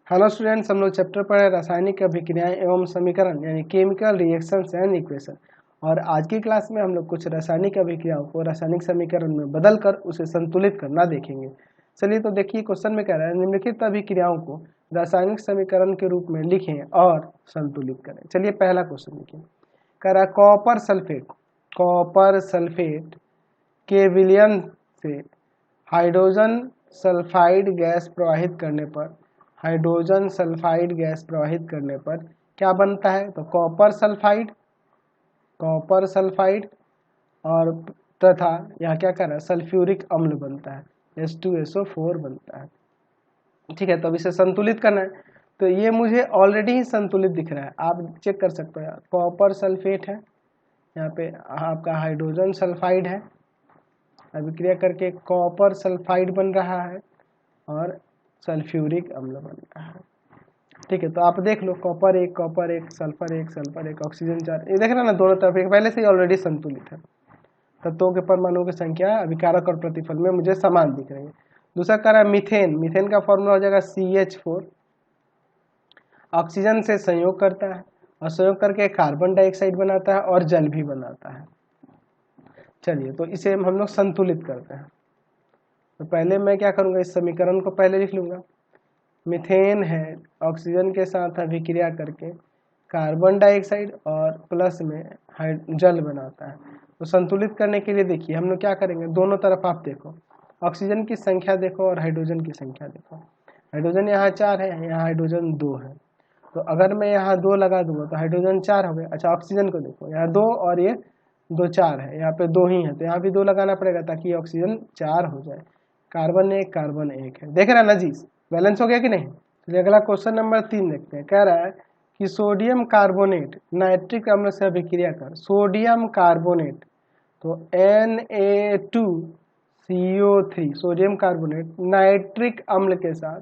Hello students, हम लोग chapter पढ़ रहे रासायनिक अभिक्रियाएं एवं समीकरण यानी केमिकल रिएक्शंस एंड इक्वेशन। और आज की क्लास में हम लोग कुछ रासायनिक अभिक्रियाओं को रासायनिक समीकरण में बदलकर उसे संतुलित करना देखेंगे। चलिए तो देखिए, क्वेश्चन में कह रहा है निम्नलिखित अभिक्रियाओं को रासायनिक समीकरण के रूप में लिखें और संतुलित करें। चलिए पहला क्वेश्चन लिखिए। कह रहा है कॉपर सल्फेट के विलयन से हाइड्रोजन सल्फाइड गैस प्रवाहित करने पर क्या बनता है? तो कॉपर सल्फाइड और तथा यहाँ क्या कर रहा है, सल्फ्यूरिक अम्ल बनता है, H2SO4 बनता है। ठीक है, तो अब इसे संतुलित करना है। तो ये मुझे ऑलरेडी ही संतुलित दिख रहा है, आप चेक कर सकते हो। यार कॉपर सल्फेट है, यहाँ पे आपका हाइड्रोजन सल्फाइड है, अभिक्रिया करके कॉपर सल्फाइड बन रहा है और सल्फ्यूरिक अम्ल बन रहा है। ठीक है, तो आप देख लो, कॉपर एक सल्फर एक ऑक्सीजन 4। ये देख रहे हैं ना, दोनों तरफ एक पहले से ही ऑलरेडी संतुलित है। तत्वों के परमाणुओं की संख्या अभिकारक और प्रतिफल में मुझे समान दिख रही है। दूसरा कह रहा है मीथेन का फॉर्मूला हो जाएगा CH4। ऑक्सीजन से संयोग करता है और संयोग करके कार्बन डाइऑक्साइड बनाता है और जल भी बनाता है। चलिए तो इसे हम लोग संतुलित करते हैं। तो पहले मैं क्या करूँगा, इस समीकरण को पहले लिख लूँगा। मीथेन है, ऑक्सीजन के साथ अभिक्रिया करके कार्बन डाइऑक्साइड और प्लस में जल बनाता है। तो संतुलित करने के लिए देखिए हम लोग क्या करेंगे, दोनों तरफ आप देखो, ऑक्सीजन की संख्या देखो और हाइड्रोजन की संख्या देखो। हाइड्रोजन यहाँ 4 है, यहाँ हाइड्रोजन 2 है। तो अगर मैं यहाँ 2 लगा दूंगा तो हाइड्रोजन 4 हो गया। अच्छा, ऑक्सीजन को देखो, यहाँ 2 और ये 2 4 है, यहाँ पे 2 ही है, तो यहाँ भी 2 लगाना पड़ेगा ताकि ऑक्सीजन 4 हो जाए। कार्बन 1 है, देख रहे हैं ना जी, बैलेंस हो गया कि नहीं। चलिए अगला क्वेश्चन नंबर 3 देखते हैं। कह रहा है कि सोडियम कार्बोनेट नाइट्रिक अम्ल से अभिक्रिया कर सोडियम कार्बोनेट, तो Na2CO3 सोडियम कार्बोनेट नाइट्रिक अम्ल के साथ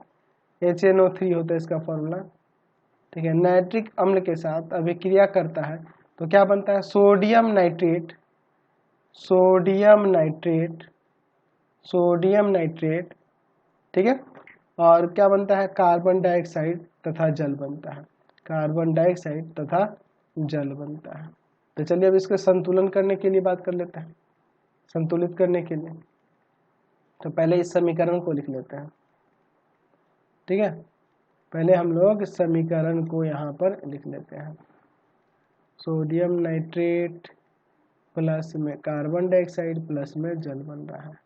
HNO3 होता है इसका फॉर्मूला। ठीक है, नाइट्रिक अम्ल के साथ अभिक्रिया करता है तो क्या बनता है, सोडियम नाइट्रेट। ठीक है, और क्या बनता है, कार्बन डाइऑक्साइड तथा जल बनता है। तो चलिए अब इसके संतुलन करने के लिए बात कर लेते हैं। संतुलित करने के लिए तो पहले इस समीकरण को लिख लेते हैं। ठीक है, पहले हम लोग इस समीकरण को यहाँ पर लिख लेते हैं। सोडियम नाइट्रेट प्लस में कार्बन डाइऑक्साइड प्लस में जल बन रहा है।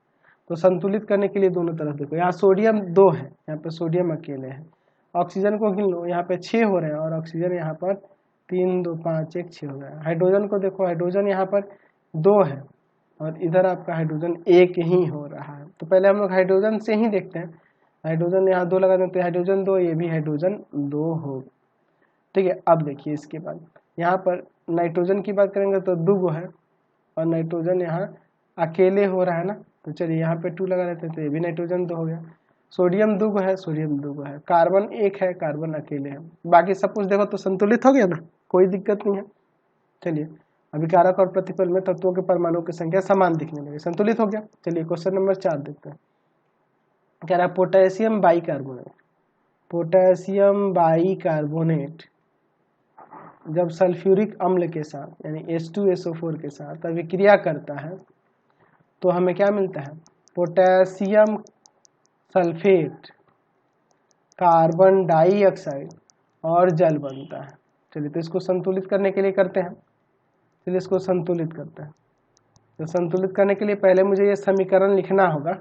तो संतुलित करने के लिए दोनों तरफ देखो, यहाँ सोडियम 2 है, यहाँ पे सोडियम अकेले है। ऑक्सीजन को गिन लो, यहाँ पे 6 हो रहे हैं और ऑक्सीजन यहाँ पर 3 2 5 1 6 हो रहा है। हाइड्रोजन को देखो, हाइड्रोजन यहाँ पर 2 है और इधर आपका हाइड्रोजन 1 ही हो रहा है। तो पहले हम लोग हाइड्रोजन से ही देखते हैं। हाइड्रोजन यहाँ 2 लगा देते हैं, हाइड्रोजन 2, ये भी हाइड्रोजन 2 हो। ठीक है, अब देखिए इसके बाद यहाँ पर नाइट्रोजन की बात करेंगे तो 2 है और नाइट्रोजन यहाँ अकेले हो रहा है ना, तो चलिए यहाँ पे 2 लगा देते हैं, तो ये भी नाइट्रोजन 2 हो गया। सोडियम 2 है, कार्बन 1 है, कार्बन अकेले है। बाकी सब कुछ देखो तो संतुलित हो गया ना, कोई दिक्कत नहीं है। चलिए अभिकारक और प्रतिफल में तत्वों के परमाणुओं की संख्या समान दिखने लगी, संतुलित हो गया। चलिए क्वेश्चन नंबर 4 देखते हैं। कह रहा है पोटेशियम बाइकार्बोनेट जब सल्फ्यूरिक अम्ल के साथ यानी H2SO4 के साथ अभिक्रिया करता है तो हमें क्या मिलता है, पोटेशियम सल्फेट, कार्बन डाइऑक्साइड और जल बनता है। चलिए तो इसको संतुलित करने के लिए करते हैं। चलिए इसको संतुलित करते हैं। तो संतुलित करने के लिए पहले मुझे ये समीकरण लिखना होगा।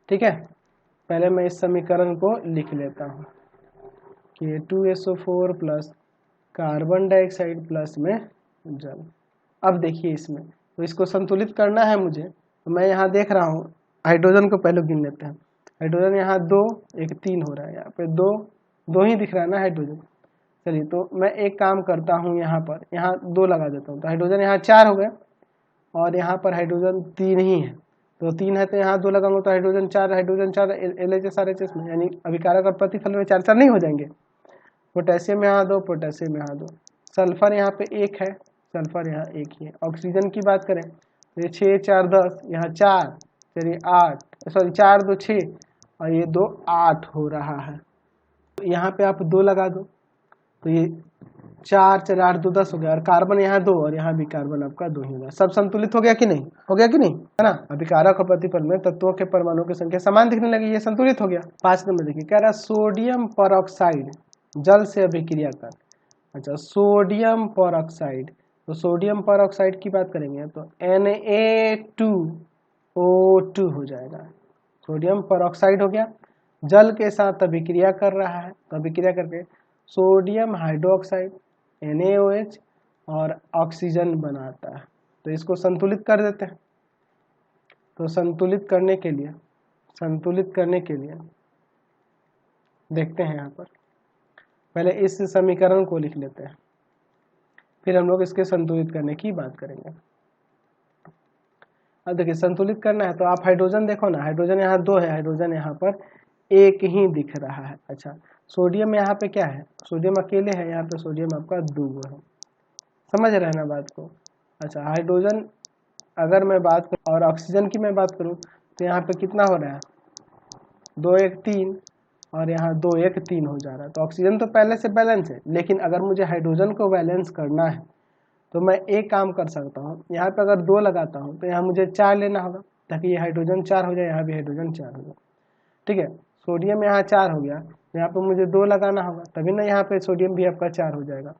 ठीक है, पहले मैं इस समीकरण को लिख लेता हूँ कि 2SO4 plus carbon dioxide plus में जल। अब देखिए इसमें, तो इसको संतुलित करना है मुझे, तो मैं यहाँ देख रहा हूँ हाइड्रोजन को पहले गिन लेते हैं। हाइड्रोजन यहाँ 2 1 3 हो रहा है, यहाँ पे 2 ही दिख रहा है ना हाइड्रोजन। चलिए तो मैं एक काम करता हूँ, यहाँ 2 लगा देता हूँ, तो हाइड्रोजन यहाँ 4 हो गया और यहाँ पर हाइड्रोजन 3 ही है, तो 3 है तो यहाँ 2 लगाऊंगा तो हाइड्रोजन 4 LHS RHS में, यानी अभिकारक और प्रतिफल में 4 नहीं हो जाएंगे। पोटेशियम यहाँ 2, पोटेशियम यहाँ 2, सल्फर यहाँ पे 1 है, सल्फर यहाँ 1 ही है। ऑक्सीजन की बात करें तो ये 6 4 10, यहाँ 4, चलिए 8, सॉरी 4 2 6 और ये 2 8 हो रहा है। तो यहाँ पे आप 2 लगा दो तो ये 4 4 8 2 10 हो गया, और कार्बन यहाँ 2 और यहाँ भी कार्बन आपका 2 ही होगा। सब संतुलित हो गया कि नहीं? हो गया कि नहीं, है ना? अभिकारक और प्रतिफल में तत्वों के परमाणुओं की संख्या समान दिखने लगी, ये संतुलित हो गया। 5 नंबर देखिए, कह रहा सोडियम परऑक्साइड जल से अभिक्रिया कर। अच्छा, सोडियम परऑक्साइड, तो सोडियम परऑक्साइड की बात करेंगे तो Na2O2 हो जाएगा। सोडियम परऑक्साइड हो गया, जल के साथ अभिक्रिया कर रहा है, तो अभिक्रिया करके सोडियम हाइड्रोक्साइड NaOH और ऑक्सीजन बनाता है। तो इसको संतुलित कर देते हैं। तो संतुलित करने के लिए देखते हैं, यहाँ पर पहले इस समीकरण को लिख लेते हैं, फिर हम लोग इसके संतुलित करने की बात करेंगे। अब देखिए, संतुलित करना है तो आप हाइड्रोजन देखो ना, हाइड्रोजन यहाँ 2 है, हाइड्रोजन यहाँ पर 1 ही दिख रहा है। अच्छा, सोडियम यहाँ पे क्या है? सोडियम अकेले है, यहाँ पे सोडियम आपका 2 है। समझ रहे हैं ना बात को? अच्छा, हाइड्रोजन अगर मैं बात करूँ और ऑक्सीजन की मैं बात करूँ तो यहाँ पे कितना हो रहा है? 2 1 3 और यहाँ 2 1 3 हो जा रहा है। तो ऑक्सीजन तो पहले से बैलेंस है, लेकिन अगर मुझे हाइड्रोजन को बैलेंस करना है तो मैं एक काम कर सकता हूँ, यहाँ पे अगर 2 लगाता हूँ तो यहाँ मुझे 4 लेना होगा, ताकि ये हाइड्रोजन 4 हो जाए, यहाँ भी हाइड्रोजन 4 हो जाए। ठीक है, सोडियम यहाँ 4 हो गया, यहाँ पे मुझे 2 लगाना होगा, तभी ना यहाँ पे सोडियम भी आपका 4 हो जाएगा।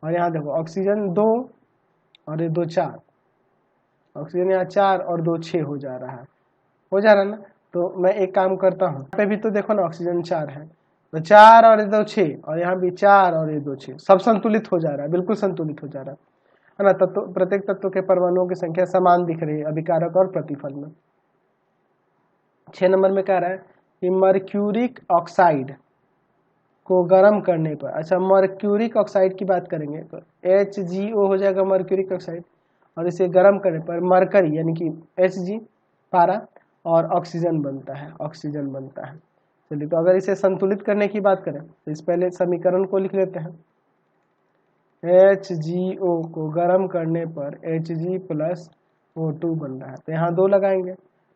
और यहाँ देखो, ऑक्सीजन 2 और ये 2 4, ऑक्सीजन यहाँ 4 और 2 6 हो जा रहा है, ना? तो मैं एक काम करता हूँ, यहाँ पे भी तो देखो ना ऑक्सीजन 4 है, तो 4 और ये 2 6, और यहाँ भी 4 और ये 2 6, सब संतुलित हो जा रहा है, बिल्कुल संतुलित हो जा रहा है ना? तत्व, प्रत्येक तत्व के परमाणुओं की संख्या समान दिख रही है अभिकारक और प्रतिफल में। 6 नंबर में कह रहा है कि मर्क्यूरिक ऑक्साइड को गर्म करने पर, अच्छा मर्क्यूरिक ऑक्साइड की बात करेंगे तो HgO हो जाएगा मर्क्यूरिक ऑक्साइड, और इसे गर्म करने पर मरकरी यानी कि Hg पारा और ऑक्सीजन बनता है, चलिए, तो अगर इसे संतुलित करने की बात करें तो इस पहले समीकरण को लिख लेते हैं। HgO को गर्म करने पर Hg+O2 बन रहा है, तो यहाँ 2 लगाएंगे,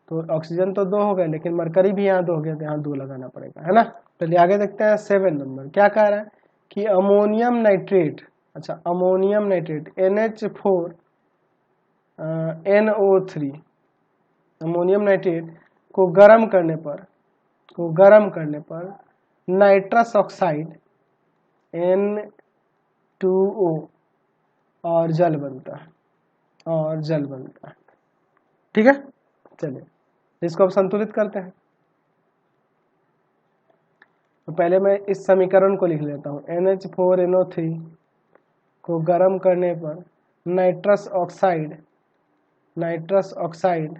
तो ऑक्सीजन तो 2 हो गए, लेकिन मरकरी भी यहाँ 2 हो गया, तो यहाँ 2 लगाना पड़ेगा, है ना? चलिए आगे देखते हैं। 7 नंबर क्या कह रहा है कि अमोनियम नाइट्रेट, अच्छा ammonium nitrate NH4 NO3, ammonium nitrate को गर्म करने पर नाइट्रस ऑक्साइड N2O और जल बनता है, ठीक है। चलिए इसको अब संतुलित करते हैं। तो पहले मैं इस समीकरण को लिख लेता हूँ, NH4NO3 को गर्म करने पर नाइट्रस ऑक्साइड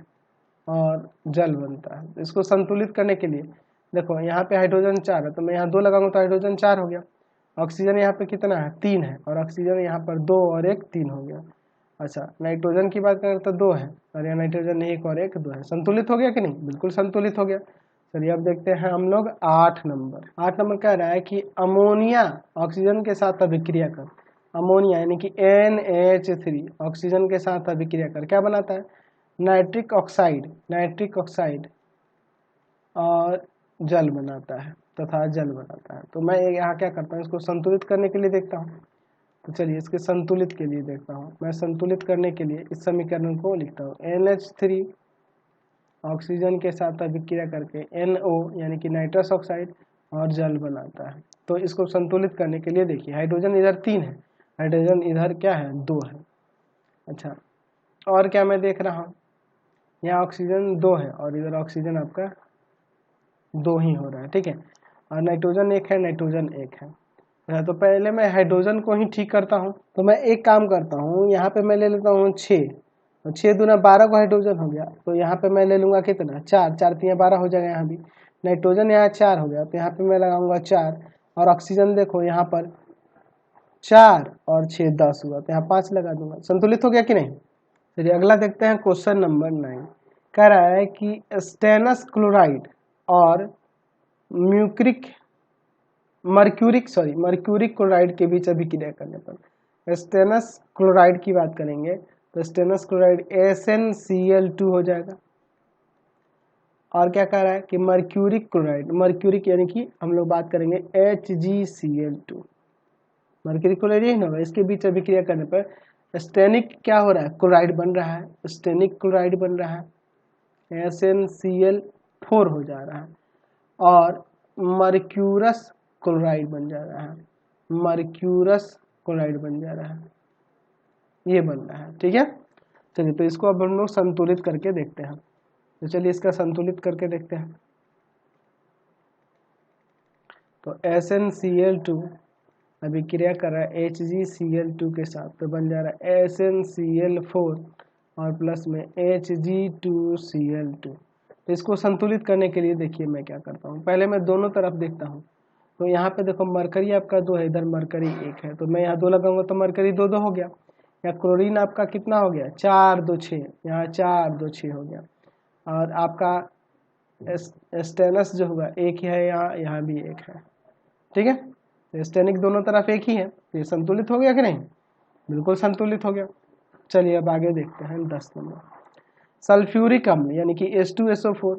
और जल बनता है। इसको संतुलित करने के लिए देखो, यहाँ पे हाइड्रोजन 4 है, तो मैं यहाँ 2 लगाऊंगा तो हाइड्रोजन 4 हो गया। ऑक्सीजन यहाँ पे कितना है? 3 है, और ऑक्सीजन यहाँ पर 2 और 1 3 हो गया। अच्छा, नाइट्रोजन की बात करें तो 2 है, और यहाँ नाइट्रोजन 1 और 1 2 है। संतुलित हो गया कि नहीं? बिल्कुल संतुलित हो गया। चलिए अब देखते हैं हम लोग 8 नंबर। 8 नंबर कह रहा है कि अमोनिया ऑक्सीजन के साथ अभिक्रिया कर, अमोनिया यानी कि NH3 ऑक्सीजन के साथ अभिक्रिया कर क्या बनाता है? नाइट्रिक ऑक्साइड और जल बनाता है, तो मैं यहाँ क्या करता हूँ, इसको संतुलित करने के लिए देखता हूँ। तो चलिए इसके संतुलित के लिए देखता हूँ। मैं संतुलित करने के लिए इस समीकरण को लिखता हूँ, NH3 ऑक्सीजन के साथ अभिक्रिया करके NO यानी कि नाइट्रस ऑक्साइड और जल बनाता है। तो इसको संतुलित करने के लिए देखिए, हाइड्रोजन इधर 3 है, हाइड्रोजन इधर क्या है? 2 है। अच्छा, और क्या मैं देख रहा हूँ, यहाँ ऑक्सीजन 2 है और इधर ऑक्सीजन आपका 2 ही हो रहा है, ठीक है। और नाइट्रोजन 1 है, नाइट्रोजन 1 है। तो पहले मैं हाइड्रोजन को ही ठीक करता हूँ। तो मैं एक काम करता हूँ, यहाँ पे मैं ले लेता हूँ 6, तो 6 दूना 12 को हाइड्रोजन हो गया, तो यहाँ पे मैं ले लूँगा कितना? 4, 4 3 12 हो जाएगा। यहाँ भी नाइट्रोजन यहाँ 4 हो गया, तो यहाँ पे मैं लगाऊंगा 4, और ऑक्सीजन देखो यहाँ पर 4 और 6 10 हुआ, तो यहाँ 5 लगा दूंगा। संतुलित हो गया कि नहीं? चलिए अगला देखते हैं, क्वेश्चन नंबर 9 कह रहा है कि स्टेनस क्लोराइड और मर्क्यूरिक क्लोराइड के बीच अभिक्रिया करने पर, स्टेनस क्लोराइड की बात करेंगे तो स्टेनस क्लोराइड SnCl2 हो जाएगा, और क्या कह रहा है कि मर्क्यूरिक क्लोराइड, मर्क्यूरिक यानी कि हम लोग बात करेंगे HgCl2, मर्क्यूरिक क्लोराइड यही ना होगा, इसके बीच अभिक्रिया करने पर स्टेनिक क्या हो रहा है, क्लोराइड बन रहा है, स्टेनिक क्लोराइड बन रहा है, SnCl4 हो जा रहा है, और मर्क्यूरस क्लोराइड बन जा रहा है, मर्क्यूरस क्लोराइड बन जा रहा है, ये बन रहा है। ठीक है, चलिए तो इसको अब हम लोग संतुलित करके देखते हैं। तो चलिए इसका संतुलित करके देखते हैं। तो SnCl2 अभिक्रिया कर रहा है HgCl2 के साथ, तो बन जा रहा है SnCl4 और प्लस में Hg2Cl2। तो इसको संतुलित करने के लिए देखिए मैं क्या करता हूँ, पहले मैं दोनों तरफ देखता हूँ। तो यहाँ पे देखो मरकरी आपका 2 है, इधर मरकरी 1 है, तो मैं यहाँ 2 लगाऊंगा तो मरकरी 2 2 हो गया। या क्लोरीन आपका कितना हो गया, 4 2 6, यहाँ 4 2 6 हो गया। और आपका स्टेनस जो होगा 1 ही है, यहाँ भी 1 है। ठीक है, तो स्टेनिक दोनों तरफ 1 ही है, तो ये संतुलित हो गया कि नहीं, बिल्कुल संतुलित हो गया। चलिए अब आगे देखते हैं 10 नंबर। सल्फ्यूरिक अम्ल यानी कि H2SO4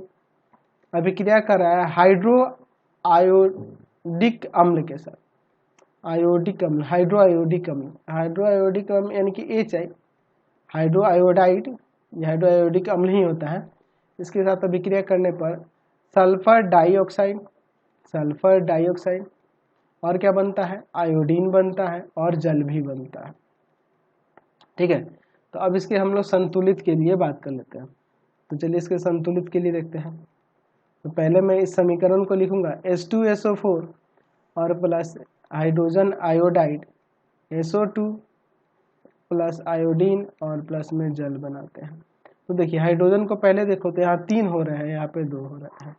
अभिक्रिया कर रहा है हाइड्रो आयोडिक अम्ल के साथ, आयोडिक अम्ल, हाइड्रो आयोडिक अम्ल, हाइड्रो आयोडिक अम्ल यानी कि HI, hydro iodide, hydro iodic अम्ल ही होता है। इसके साथ अभिक्रिया करने पर सल्फर डाइऑक्साइड, सल्फर डाइऑक्साइड और क्या बनता है, आयोडीन बनता है और जल भी बनता है। ठीक है, तो अब इसके हम लोग संतुलित के लिए बात कर लेते हैं। तो चलिए इसके संतुलित के लिए देखते हैं। तो पहले मैं इस समीकरण को लिखूंगा H2SO4 और plus hydrogen iodide SO2 plus iodine और प्लस में जल बनाते हैं। तो देखिए हाइड्रोजन को पहले देखो तो यहाँ 3 हो रहे हैं, यहाँ पे 2 हो रहे हैं,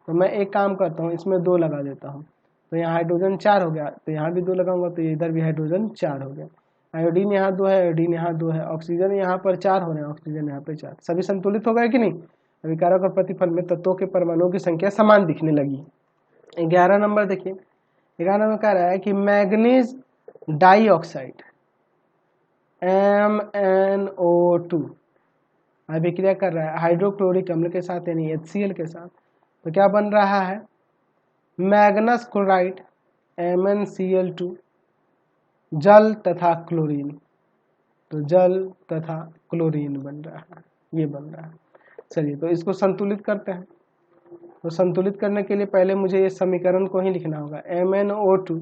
तो मैं एक काम करता हूँ इसमें 2 लगा देता हूँ, तो यहाँ हाइड्रोजन 4 हो गया, तो यहाँ भी 2 लगाऊंगा तो इधर भी हाइड्रोजन 4 हो गया। आयोडीन यहाँ 2 है, आयोडीन यहाँ 2 है, ऑक्सीजन यहाँ पर 4 हो रहे हैं, ऑक्सीजन यहाँ पे 4, सभी संतुलित हो गए कि नहीं। अभिकारक और प्रतिफल में तत्वों के परमाणुओं की संख्या समान दिखने लगी। 11 नंबर देखिए, 11 नंबर कह रहा है कि मैग्नीज डाइऑक्साइड MnO2 अभिक्रिया कर रहा है हाइड्रोक्लोरिक अम्ल के साथ यानी HCl के साथ, तो क्या बन रहा है, मैग्नस क्लोराइड MnCl2, जल तथा क्लोरीन, तो जल तथा क्लोरीन बन रहा है, ये बन रहा है। चलिए तो इसको संतुलित करते हैं। तो संतुलित करने के लिए पहले मुझे ये समीकरण को ही लिखना होगा, MnO2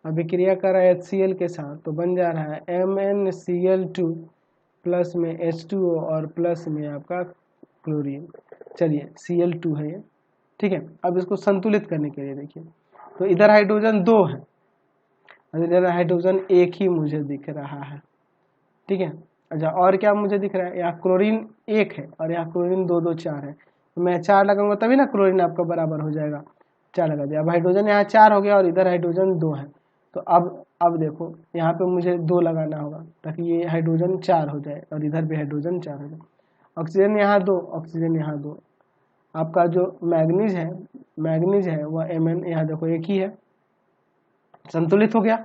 अभिक्रिया कर रहा है HCl के साथ, तो बन जा रहा है MnCl2 प्लस में H2O और प्लस में आपका क्लोरीन। चलिए Cl2 है ये। ठीक है, अब इसको संतुलित करने के लिए देखिए, तो इधर हाइड्रोजन 2 है, इधर हाइड्रोजन 1 ही मुझे दिख रहा है। ठीक है, अच्छा और क्या मुझे दिख रहा है, यहाँ क्लोरीन 1 है और यहाँ क्लोरीन 2 2 4 है, तो मैं 4 लगाऊंगा तभी ना क्लोरीन आपका बराबर हो जाएगा, 4 लगा दिया। अब हाइड्रोजन यहाँ 4 हो गया और इधर हाइड्रोजन 2 है, तो अब देखो यहाँ पे मुझे 2 लगाना होगा ताकि ये हाइड्रोजन 4 हो जाए और इधर भी हाइड्रोजन 4 हो जाए। ऑक्सीजन यहाँ 2, ऑक्सीजन यहाँ 2, आपका जो मैग्नीज है वह Mn यहाँ देखो 1 ही है, संतुलित हो गया।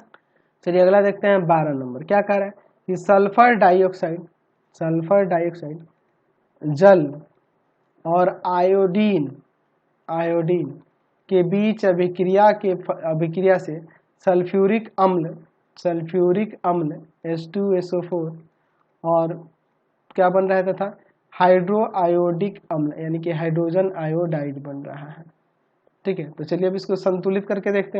चलिए अगला देखते हैं 12 नंबर, क्या कह रहा है कि सल्फर डाइऑक्साइड जल और आयोडीन के बीच अभिक्रिया से सल्फ्यूरिक अम्ल H2SO4 और क्या बन रहा है तथा हाइड्रो आयोडिक अम्ल यानी कि हाइड्रोजन आयोडाइड बन रहा है। ठीक है, तो चलिए अब इसको संतुलित करके देखते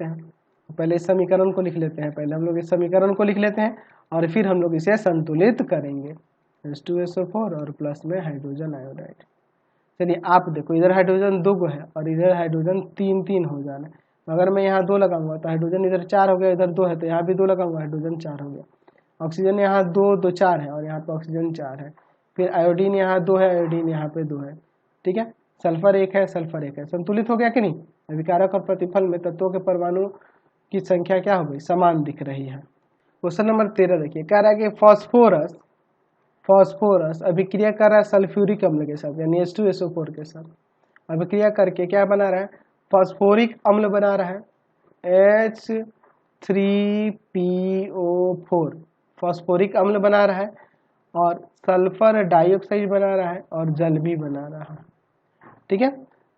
हैं। पहले इस समीकरण को लिख लेते हैं, पहले हम लोग इस समीकरण को लिख लेते हैं और फिर हम लोग इसे संतुलित करेंगे, H2SO4 और प्लस में हाइड्रोजन आयोडाइड। चलिए आप देखो इधर हाइड्रोजन 2 है और इधर हाइड्रोजन 3 3 हो जाना है, अगर मैं यहाँ 2 लगाऊंगा तो हाइड्रोजन इधर 4 हो गया, इधर 2 है तो यहाँ भी 2 लगाऊंगा, हाइड्रोजन 4 हो गया। ऑक्सीजन यहाँ 2 2 4 है और यहाँ पे ऑक्सीजन 4 है, फिर आयोडीन यहाँ 2 है, आयोडीन यहाँ पे 2 है। ठीक है, सल्फर 1 है, सल्फर 1 है, संतुलित हो गया कि नहीं। अभिकारक और प्रतिफल में तत्वों के परमाणु की संख्या क्या हो गई, समान दिख रही है। क्वेश्चन नंबर 13 देखिए, कह रहा है कि फॉस्फोरस अभिक्रिया कर रहा है सल्फ्यूरिक अम्ल के साथ यानी H2SO4 के साथ, अभिक्रिया करके क्या बना रहा है, फॉस्फोरिक अम्ल बना रहा है H3PO4, फॉस्फोरिक अम्ल बना रहा है और सल्फर डाइऑक्साइड बना रहा है और जल भी बना रहा है। ठीक है,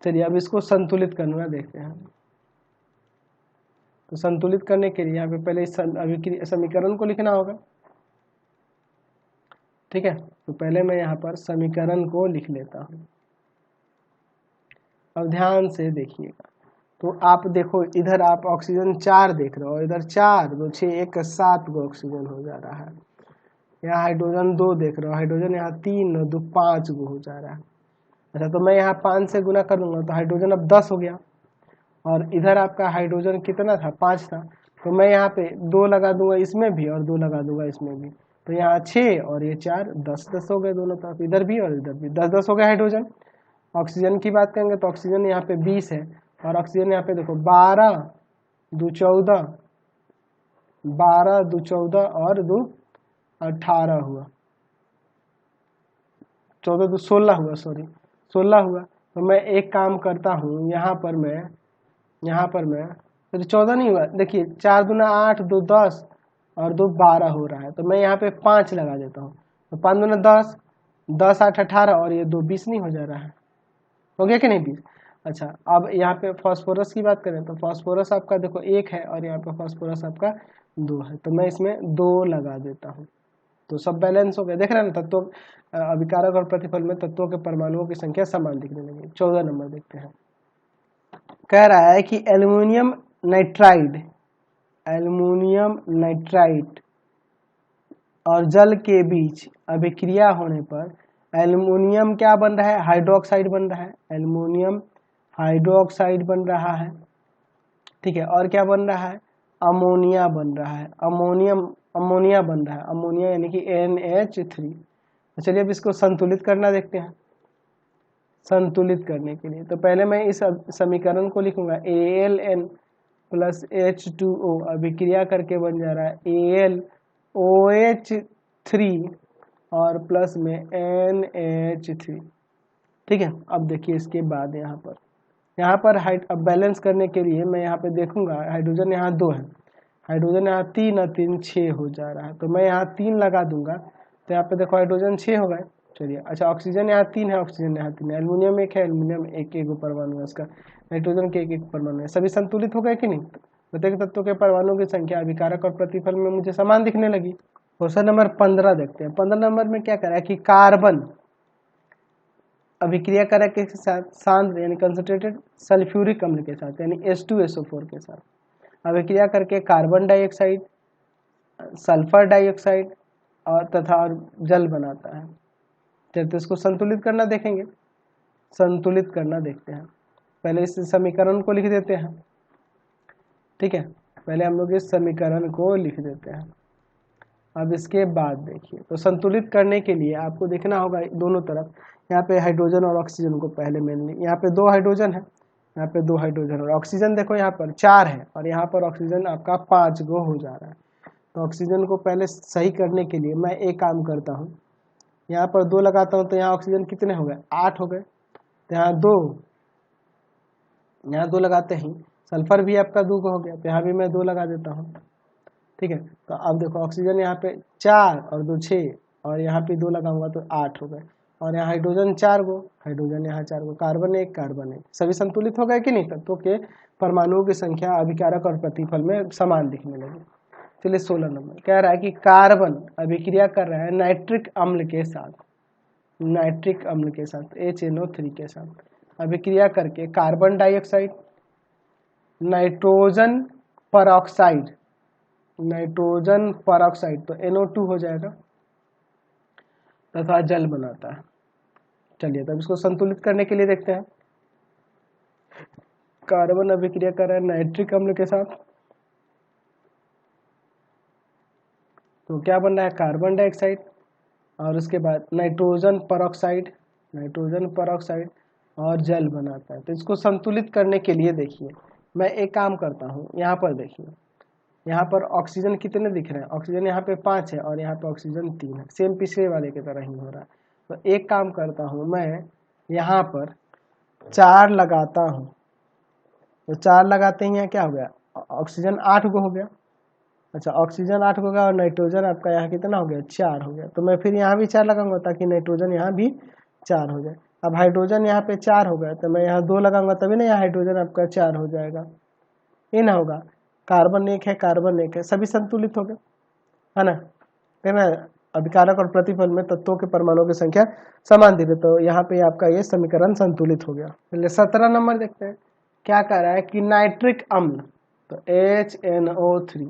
चलिए अब इसको संतुलित करना देखते हैं। तो संतुलित करने के लिए यहाँ पे पहले इस अभिक्रिया समीकरण को लिखना होगा। ठीक है, तो पहले मैं यहाँ पर समीकरण को लिख लेता हूँ। अब ध्यान से देखिएगा, तो आप देखो इधर आप ऑक्सीजन 4 देख रहे हो, इधर 4 2 6 1 7 गो ऑक्सीजन हो जा रहा है। यहाँ हाइड्रोजन 2 देख रहे हो, हाइड्रोजन यहाँ 3 2 5 गो हो जा रहा है। अच्छा, तो मैं यहाँ 5 से गुना करूँगा तो हाइड्रोजन अब 10 हो गया, और इधर आपका हाइड्रोजन कितना था, 5 था। तो मैं यहाँ पे 2 लगा दूंगा इसमें भी और 2 लगा दूंगा इसमें भी, तो यहाँ 6 और ये 4 10 10 हो गए दोनों तरफ, इधर भी और इधर भी 10 10 हो गया हाइड्रोजन। ऑक्सीजन की बात करेंगे तो ऑक्सीजन यहाँ पे 20 है, और ऑक्सीजन यहाँ पे देखो 12 2 14 12 2 14 और 2 18 हुआ, 14 2 16 हुआ, सॉरी 16 हुआ। तो मैं एक काम करता हूँ, यहाँ पर मैं तो 14 नहीं हुआ, देखिए 4 दूना 8 2 10 और 2 12 हो रहा है, तो मैं यहाँ पे 5 लगा देता हूँ। तो 5 दूना 10 10 8 18 और ये 2 20 नहीं हो जा रहा है, हो गया कि नहीं 20। अच्छा, अब यहाँ पे फास्फोरस की बात करें तो फास्फोरस आपका देखो 1 है और यहाँ पे फास्फोरस आपका 2 है, तो मैं इसमें 2 लगा देता हूँ। तो सब बैलेंस हो गया, देख रहे हैं ना, तत्वों अभिकारक और प्रतिफल में तत्वों के परमाणुओं की संख्या समान दिखने लगी। 14 नंबर देखते हैं, कह रहा है कि एल्युमिनियम नाइट्राइड और जल के बीच अभिक्रिया होने पर एल्युमिनियम क्या बन रहा है, हाइड्रोक्साइड बन रहा है, एल्युमिनियम हाइड्रोक्साइड बन रहा है। ठीक है, और क्या बन रहा है, अमोनिया बन रहा है, अमोनिया बन रहा है, अमोनिया यानी कि NH3। तो चलिए अब इसको संतुलित करना देखते हैं। संतुलित करने के लिए तो पहले मैं इस समीकरण को लिखूंगा, AlN प्लस H2O अभिक्रिया करके बन जा रहा है AlOH3 और प्लस में NH3। ठीक है, अब देखिए इसके बाद यहाँ पर अब बैलेंस करने के लिए मैं यहाँ पे देखूंगा, हाइड्रोजन यहाँ 2 है, हाइड्रोजन यहाँ 3 और 3 6 हो जा रहा है, तो मैं यहाँ 3 लगा दूंगा, तो यहाँ पे देखो हाइड्रोजन 6 हो गए। चलिए, अच्छा ऑक्सीजन यहाँ 3 है, ऑक्सीजन यहाँ 3 है, एल्युमिनियम 1 है, एल्युमिनियम एक परमाणु है इसका, नाइट्रोजन के एक परमाणु है, सभी संतुलित हो गए कि नहीं। प्रत्येक तत्वों के परमाणुओं की संख्या अभिकारक और प्रतिफल में मुझे समान दिखने लगी। क्वेश्चन नंबर 15 देखते हैं। 15 नंबर में क्या करा है कि कार्बन अभिक्रिया करा के साथ सांद्र यानी कंसंट्रेटेड सल्फ्यूरिक अम्ल के साथ यानी H2SO4 के साथ अभिक्रिया करके कार्बन डाइऑक्साइड, सल्फर डाइऑक्साइड और तथा जल बनाता है। तो इसको संतुलित करना देखेंगे, संतुलित करना देखते हैं। पहले इस समीकरण को लिख देते हैं। ठीक है, पहले हम लोग इस समीकरण को लिख देते हैं। अब इसके बाद देखिए, तो संतुलित करने के लिए आपको देखना होगा दोनों तरफ, यहाँ पे हाइड्रोजन और ऑक्सीजन को पहले मेनली, यहाँ पे 2 हाइड्रोजन है, यहाँ पे 2 हाइड्रोजन और ऑक्सीजन देखो यहाँ पर 4 है और यहाँ पर ऑक्सीजन आपका 5 गो हो जा रहा है। तो ऑक्सीजन को पहले सही करने के लिए मैं एक काम करता हूँ, यहाँ पर 2 लगाता हूँ, तो यहाँ ऑक्सीजन कितने हो गए, 8 हो गए, तो यहाँ 2 लगाते ही सल्फर भी आपका 2 हो गया, तो यहाँ भी मैं 2 लगा देता हूँ। ठीक है, तो अब देखो ऑक्सीजन यहाँ पे 4 और 2 6 और यहाँ पे 2 लगाऊंगा तो 8 हो गए, और यहाँ हाइड्रोजन 4 गो, हाइड्रोजन यहाँ 4 गो, कार्बन 1 कार्बन 1, सभी संतुलित हो गए कि नहीं। तत्वों के परमाणुओं की संख्या अभिकारक और प्रतिफल में समान दिखने लगी। चलिए 16 नंबर कह रहा है कि कार्बन अभिक्रिया कर रहा है नाइट्रिक अम्ल के साथ, नाइट्रिक अम्ल के साथ HNO3 के साथ अभिक्रिया करके कार्बन डाइऑक्साइड, नाइट्रोजन परऑक्साइड तो NO2 हो जाएगा तथा जल बनाता है। चलिए तब इसको संतुलित करने के लिए देखते हैं। कार्बन अभिक्रिया कर रहा है नाइट्रिक अम्ल के साथ, तो क्या बन रहा है, कार्बन डाइऑक्साइड और उसके बाद नाइट्रोजन परऑक्साइड और जल बनाता है। तो इसको संतुलित करने के लिए देखिए मैं एक काम करता हूँ, यहाँ पर देखिए, यहाँ पर ऑक्सीजन कितने दिख रहे हैं, ऑक्सीजन यहाँ पे 5 है और यहाँ पे ऑक्सीजन 3 है, सेम पिछले वाले की तरह ही हो रहा है। तो एक काम करता हूँ, मैं यहाँ पर 4 लगाता हूँ, तो 4 लगाते ही यहाँ क्या हो गया, ऑक्सीजन 8 गो हो गया, अच्छा ऑक्सीजन 8 होगा और नाइट्रोजन आपका यहाँ कितना हो गया 4 हो गया, तो मैं फिर यहाँ भी 4 लगाऊंगा ताकि नाइट्रोजन यहाँ भी 4 हो जाए। अब हाइड्रोजन यहाँ पे 4 हो गया तो मैं यहाँ 2 लगाऊंगा तभी ना यहाँ हाइड्रोजन आपका 4 हो जाएगा, ये ना होगा। कार्बन 1 है, कार्बन 1 है, सभी संतुलित हो गए, है ना। कहना अभिकारक और प्रतिफल में तत्वों के परमाणुओं की संख्या समान दिखे, तो यहाँ पे आपका ये समीकरण संतुलित हो गया। पहले 17 नंबर देखते हैं क्या कह रहा है कि नाइट्रिक अम्ल, तो HNO3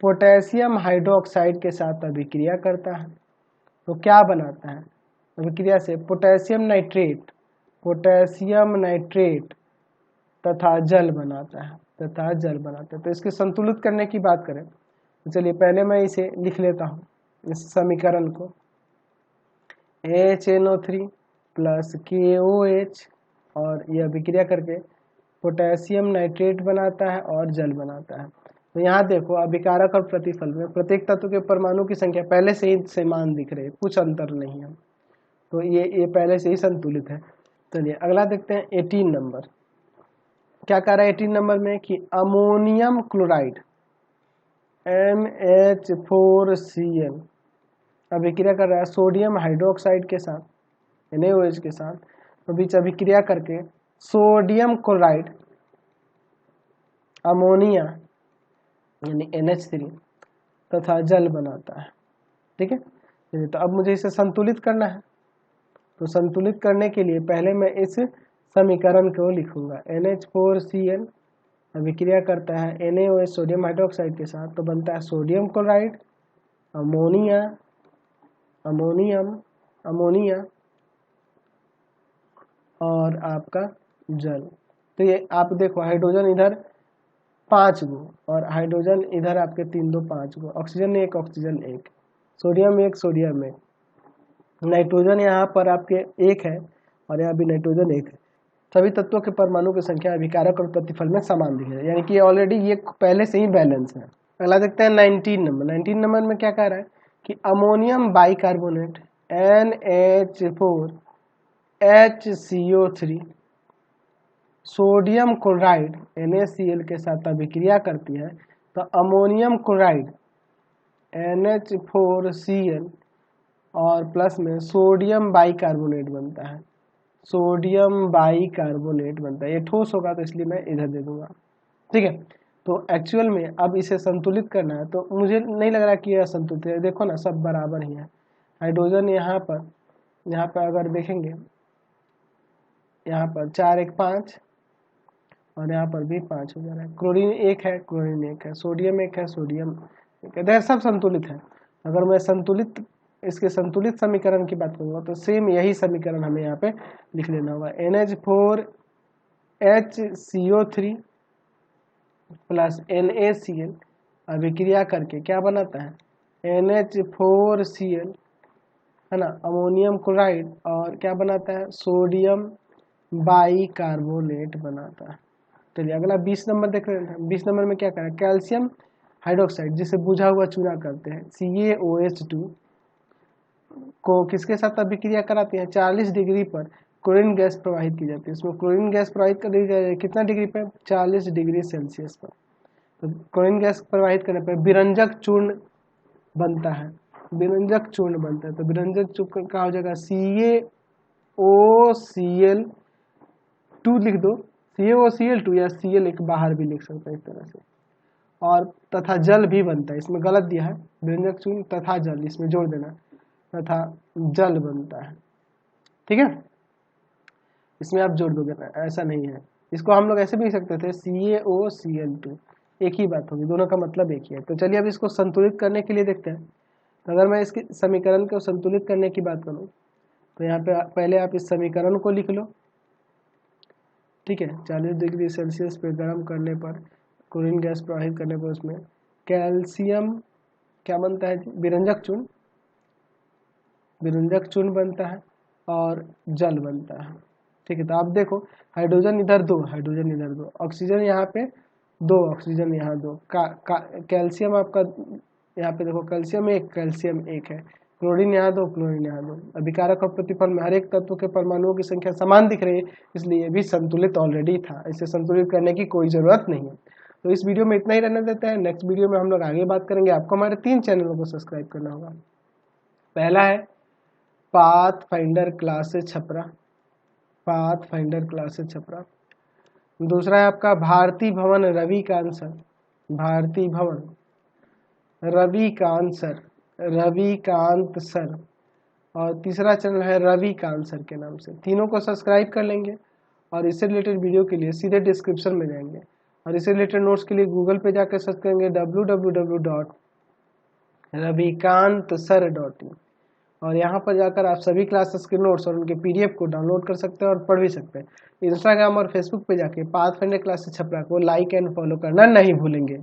पोटेशियम हाइड्रोक्साइड के साथ अभिक्रिया करता है, तो क्या बनाता है अभिक्रिया से पोटेशियम नाइट्रेट तथा जल बनाता है, तो इसके संतुलित करने की बात करें तो चलिए पहले मैं इसे लिख लेता हूँ इस समीकरण को, HNO3 प्लस KOH और यह अभिक्रिया करके पोटेशियम नाइट्रेट बनाता है और जल बनाता है। तो यहाँ देखो अभिकारक और प्रतिफल में प्रत्येक तत्व के परमाणु की संख्या पहले से ही समान दिख रही है, कुछ अंतर नहीं है, तो ये पहले से ही संतुलित है। चलिए अगला देखते हैं 18 नंबर क्या कह रहा है 18 नंबर में कि अमोनियम क्लोराइड MH4Cl अभिक्रिया कर रहा है सोडियम हाइड्रोक्साइड के साथ NaOH के साथ, तो बीच अभिक्रिया करके सोडियम क्लोराइड अमोनिया यानी NH3 तथा जल बनाता है। ठीक है, तो अब मुझे इसे संतुलित करना है, तो संतुलित करने के लिए पहले मैं इस समीकरण को लिखूंगा NH4Cl अभिक्रिया करता है NaOH सोडियम हाइड्रोक्साइड के साथ, तो बनता है सोडियम क्लोराइड अमोनिया और आपका जल। तो ये आप देखो हाइड्रोजन इधर 5 गो और हाइड्रोजन इधर आपके 3 2 5 गो, ऑक्सीजन 1 सोडियम 1 नाइट्रोजन यहाँ पर आपके 1 है और यहाँ भी नाइट्रोजन 1 है। सभी तत्वों के परमाणु की संख्या अभिकारक और प्रतिफल में समान दिख रही है, यानी कि ऑलरेडी ये पहले से ही बैलेंस है। अगला देखते हैं 19 नंबर में क्या कह रहा है कि ammonium bicarbonate NH4HCO3 sodium chloride NaCl के साथ अभिक्रिया करती है, तो अमोनियम क्लोराइड NH4Cl और प्लस में सोडियम बाइकार्बोनेट बनता है, ये ठोस होगा तो इसलिए मैं इधर दे दूंगा। ठीक है, तो एक्चुअल में अब इसे संतुलित करना है, तो मुझे नहीं लग रहा कि यह संतुलित है। देखो ना सब बराबर ही है, हाइड्रोजन यहाँ पर अगर देखेंगे यहाँ पर 4 1 5 और यहाँ पर भी 5 हो जा रहा है, क्लोरीन 1 है, सोडियम 1 है, सब संतुलित है। अगर मैं इसके संतुलित समीकरण की बात करूँगा तो सेम यही समीकरण हमें यहाँ पे लिख लेना होगा, NH4HCO3 प्लस NaCl अभिक्रिया करके क्या बनाता है NH4Cl, है ना, अमोनियम क्लोराइड और क्या बनाता है सोडियम बाइकार्बोनेट बनाता है। चलिए अगला 20 नंबर देख रहे हैं। 20 नंबर में क्या करें, कैल्शियम हाइड्रोक्साइड जिसे बुझा हुआ चूना करते हैं CaOH2 को किसके साथ अभिक्रिया कराती है 40 डिग्री पर क्लोरीन गैस प्रवाहित की जाती है। इसमें क्लोरीन गैस प्रवाहित कर दी जाए कितना डिग्री पर 40 डिग्री सेल्सियस पर। तो क्लोरीन गैस प्रवाहित करने पर विरंजक चूर्ण बनता है, तो विरंजक चूर्ण का हो जाएगा CaOCl2 लिख दो, CaOCl2 या Cl एक बाहर भी लिख सकते हैं इस तरह से, और तथा जल भी बनता है। इसमें गलत दिया है, विरंजक चूर्ण तथा जल इसमें जोड़ देना, तथा जल बनता है। ठीक है, इसमें आप जोड़ दोगे ना, ऐसा नहीं है, इसको हम लोग ऐसे भी लिख सकते थे CaOCl2, एक ही बात होगी, दोनों का मतलब एक ही है। तो चलिए अब इसको संतुलित करने के लिए देखते हैं। तो अगर मैं इसके समीकरण को संतुलित करने की बात करूं तो यहाँ पे पहले आप इस समीकरण को लिख लो। ठीक है, 40 डिग्री सेल्सियस पे गर्म करने पर क्लोरीन गैस प्रवाहित करने पर उसमें कैल्शियम क्या बनता है, विरंजक चूर्ण बनता है और जल बनता है। ठीक है, तो आप देखो हाइड्रोजन इधर 2 ऑक्सीजन यहाँ पे 2 ऑक्सीजन यहाँ 2 कैल्शियम आपका यहाँ पे देखो कैल्शियम 1 है, क्लोरीन यहाँ 2 क्लोरीन यहाँ 2। अभिकारक और प्रतिफल में हर एक तत्व के परमाणुओं की संख्या समान दिख रही है, इसलिए ये भी संतुलित ऑलरेडी था, इसे संतुलित करने की कोई जरूरत नहीं है। तो इस वीडियो में इतना ही रहने देते हैं, नेक्स्ट वीडियो में हम लोग आगे बात करेंगे। आपको हमारे 3 चैनलों को सब्सक्राइब करना होगा। पहला है path finder classes Chhapra, path finder classes Chhapra. दूसरा है आपका भारती भवन रविकांत सर, भारती भवन रविकांत सर, रविकांत सर। और तीसरा चैनल है रविकांत सर के नाम से। तीनों को सब्सक्राइब कर लेंगे और इससे रिलेटेड वीडियो के लिए सीधे डिस्क्रिप्शन में जाएंगे और इससे रिलेटेड नोट्स के लिए गूगल पे जाकर सर्च करेंगे www.ravikantsir.in और यहाँ पर जाकर आप सभी क्लासेस के नोट्स और उनके PDF को डाउनलोड कर सकते हैं और पढ़ भी सकते हैं। इंस्टाग्राम और फेसबुक पे जाके पाथ फाइंडर क्लासेस छपरा को लाइक एंड फॉलो करना नहीं भूलेंगे।